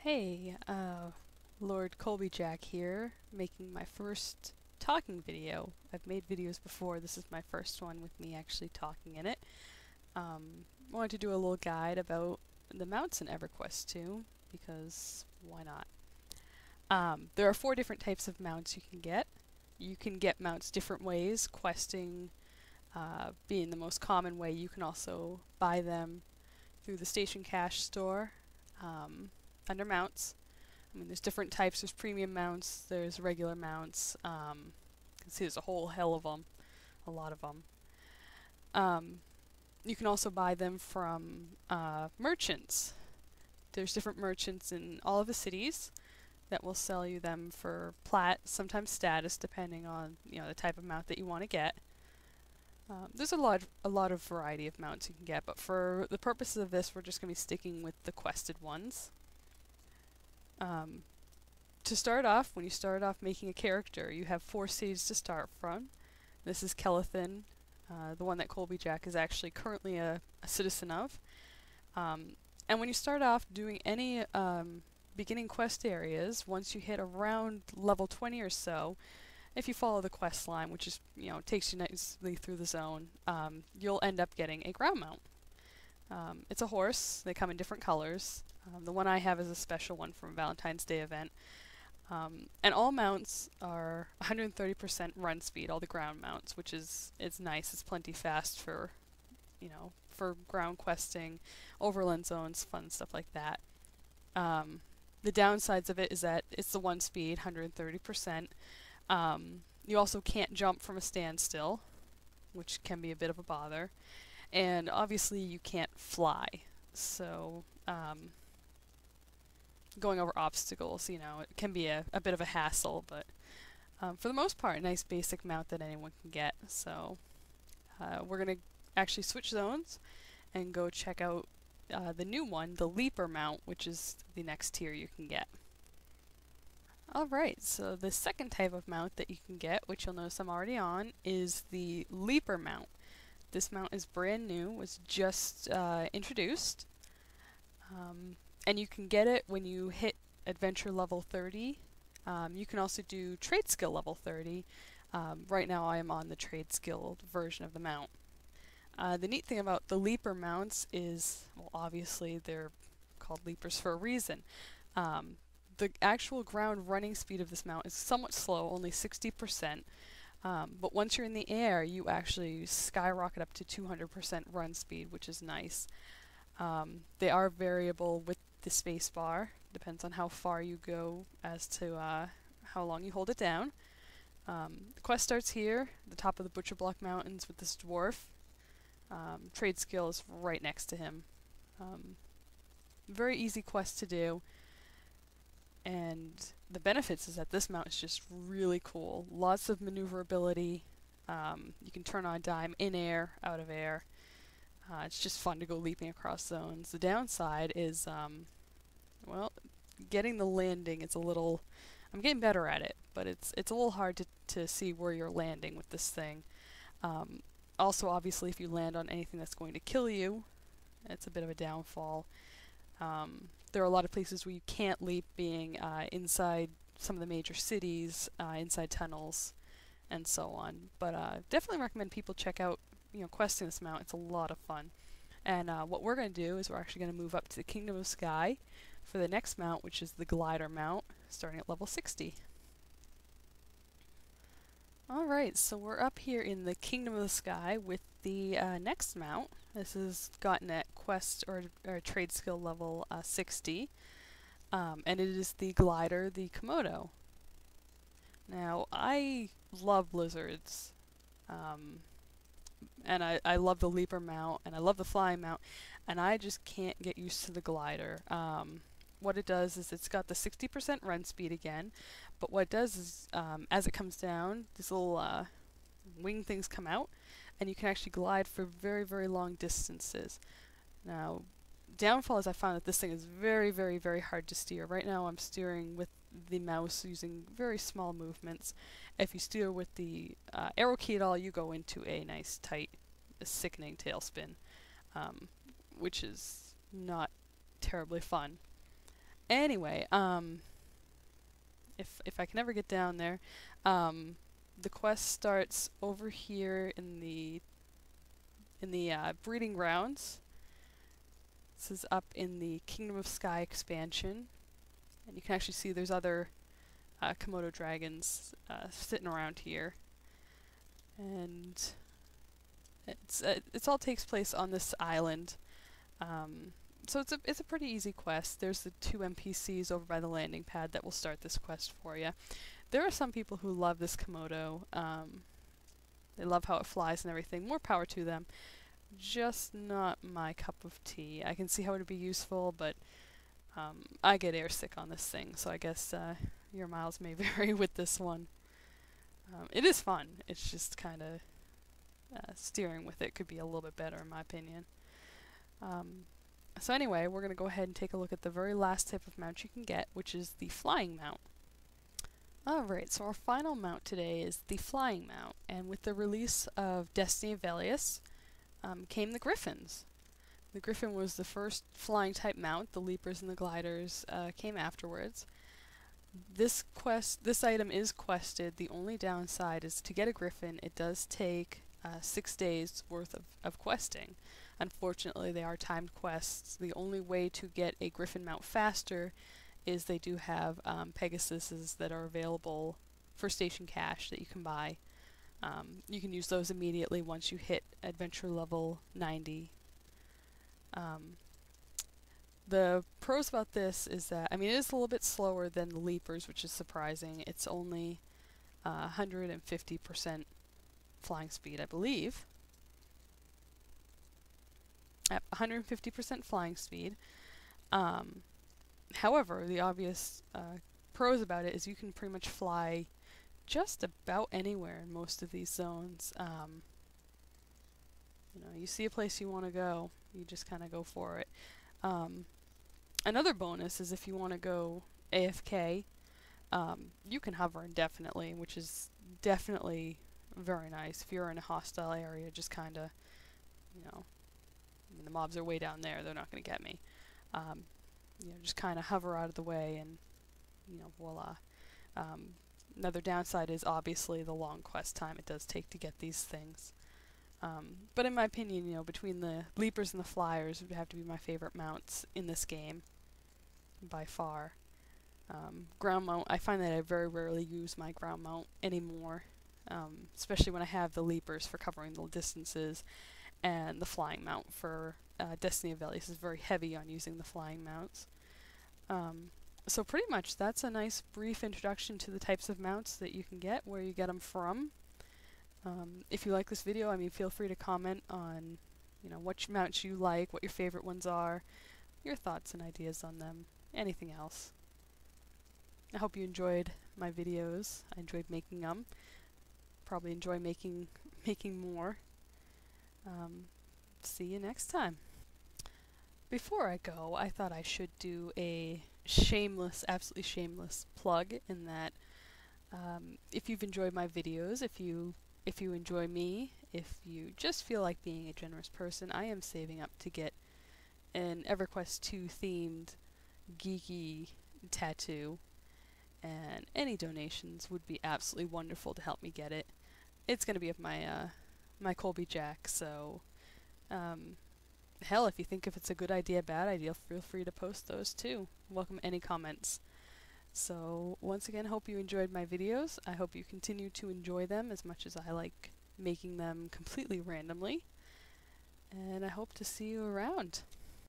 Hey, Lord Colby Jack here, making my first talking video. I've made videos before, this is my first one with me actually talking in it. Wanted to do a little guide about the mounts in EverQuest 2, because why not? There are 4 different types of mounts you can get. You can get mounts different ways, questing being the most common way. You can also buy them through the Station Cash store. Under mounts. I mean, there's different types. There's premium mounts, there's regular mounts. You can see there's a whole hell of them, a lot of them. You can also buy them from merchants. There's different merchants in all of the cities that will sell you them for plat, sometimes status, depending on the type of mount that you want to get. There's a lot of variety of mounts you can get, but for the purposes of this, we're just going to be sticking with the quested ones. To start off, when you start off making a character, you have 4 cities to start from. This is Kelethin, the one that Colby Jack is actually currently a citizen of. And when you start off doing any beginning quest areas, once you hit around level 20 or so, if you follow the quest line, which is, takes you nicely through the zone, you'll end up getting a ground mount. It's a horse. They come in different colors. The one I have is a special one from a Valentine's Day event. And all mounts are 130% run speed, all the ground mounts, which is nice. It's plenty fast for, for ground questing, overland zones, fun stuff like that. The downsides of it is that it's the 1 speed, 130%. You also can't jump from a standstill, which can be a bit of a bother. And obviously you can't fly. So, going over obstacles, it can be a bit of a hassle, but for the most part, a nice basic mount that anyone can get. So we're going to actually switch zones and go check out the new one, the Leaper mount, which is the next tier you can get. Alright, so the second type of mount that you can get, which you'll notice I'm already on, is the Leaper mount. This mount is brand new, was just introduced. And you can get it when you hit adventure level 30. You can also do trade skill level 30. Right now I am on the trade skill version of the mount. The neat thing about the Leaper mounts is, well, obviously they're called Leapers for a reason. The actual ground running speed of this mount is somewhat slow, only 60%. But once you're in the air, you actually skyrocket up to 200% run speed, which is nice. They are variable with the space bar, depends on how far you go as to how long you hold it down. The quest starts here, the top of the Butcher Block Mountains with this dwarf. Trade skill is right next to him. Very easy quest to do. And the benefits is that this mount is just really cool. Lots of maneuverability. You can turn on a dime in air, out of air. It's just fun to go leaping across zones. The downside is, well, getting the landing is a little... I'm getting better at it, but it's a little hard to see where you're landing with this thing. Also, obviously, if you land on anything that's going to kill you, it's a bit of a downfall. There are a lot of places where you can't leap, being inside some of the major cities, inside tunnels, and so on. But definitely recommend people check out questing this mount. It's a lot of fun. And what we're going to do is we're actually going to move up to the Kingdom of Sky for the next mount, which is the Glider mount, starting at level 60. Alright, so we're up here in the Kingdom of the Sky with the next mount. This is gotten at quest or trade skill level 60. And it is the Glider, the Komodo. Now, I love lizards. And I love the Leaper mount, and I love the Flying mount, and I just can't get used to the Glider. What it does is it's got the 60% run speed again, but what it does is, as it comes down, these little wing things come out, and you can actually glide for very, very long distances. Now, downfall is I found that this thing is very, very, very hard to steer. Right now I'm steering with the mouse using very small movements. If you steer with the arrow key at all, you go into a nice, tight, sickening tailspin, which is not terribly fun. Anyway, if I can ever get down there, the quest starts over here in the breeding grounds. This is up in the Kingdom of Sky expansion, and you can actually see there's other Komodo dragons sitting around here, and it's all takes place on this island. So it's a pretty easy quest. There's the 2 NPCs over by the landing pad that will start this quest for you. There are some people who love this Komodo. They love how it flies and everything. More power to them. Just not my cup of tea. I can see how it would be useful, but I get airsick on this thing, so I guess your miles may vary with this one. It is fun. It's just kind of steering with it could be a little bit better in my opinion. So anyway, we're going to go ahead and take a look at the very last type of mount you can get, which is the flying mount. Alright, so our final mount today is the flying mount, and with the release of Destiny of Velius came the Griffins. The Griffin was the first flying type mount. The Leapers and the Gliders came afterwards. This item is quested. The only downside is to get a Griffin, it does take 6 days worth of questing. Unfortunately, they are timed quests. The only way to get a Griffin mount faster is they do have Pegasuses that are available for station cash that you can buy. You can use those immediately once you hit adventure level 90. The pros about this is that, I mean, it is a little bit slower than the Leapers, which is surprising. It's only 150% flying speed, I believe. At 150% flying speed. However, the obvious pros about it is you can pretty much fly just about anywhere in most of these zones. You know, you see a place you want to go, you just kind of go for it. Another bonus is if you want to go AFK, you can hover indefinitely, which is definitely very nice. If you're in a hostile area, just kind of, you know, I mean, the mobs are way down there, they're not going to get me. You know, just kind of hover out of the way and, you know, voila. Another downside is obviously the long quest time it does take to get these things. But in my opinion, you know, between the Leapers and the Flyers would have to be my favorite mounts in this game, by far. Ground mount, I find that I very rarely use my ground mount anymore, especially when I have the Leapers for covering the distances, and the flying mount for Destiny of Velius is very heavy on using the flying mounts. So pretty much that's a nice brief introduction to the types of mounts that you can get, where you get them from. If you like this video, I mean, feel free to comment on, you know, what mounts you like, what your favorite ones are, your thoughts and ideas on them, anything else. I hope you enjoyed my videos. I enjoyed making them. Probably enjoy making more. See you next time. Before I go, I thought I should do a shameless, absolutely shameless plug in that if you've enjoyed my videos, if you enjoy me, if you just feel like being a generous person, I am saving up to get an EverQuest 2 themed geeky tattoo, and any donations would be absolutely wonderful to help me get it. It's going to be of my my Colby Jack, so hell, if you think if it's a good idea, bad idea, feel free to post those too. Welcome any comments. So once again, hope you enjoyed my videos. I hope you continue to enjoy them as much as I like making them completely randomly. And I hope to see you around.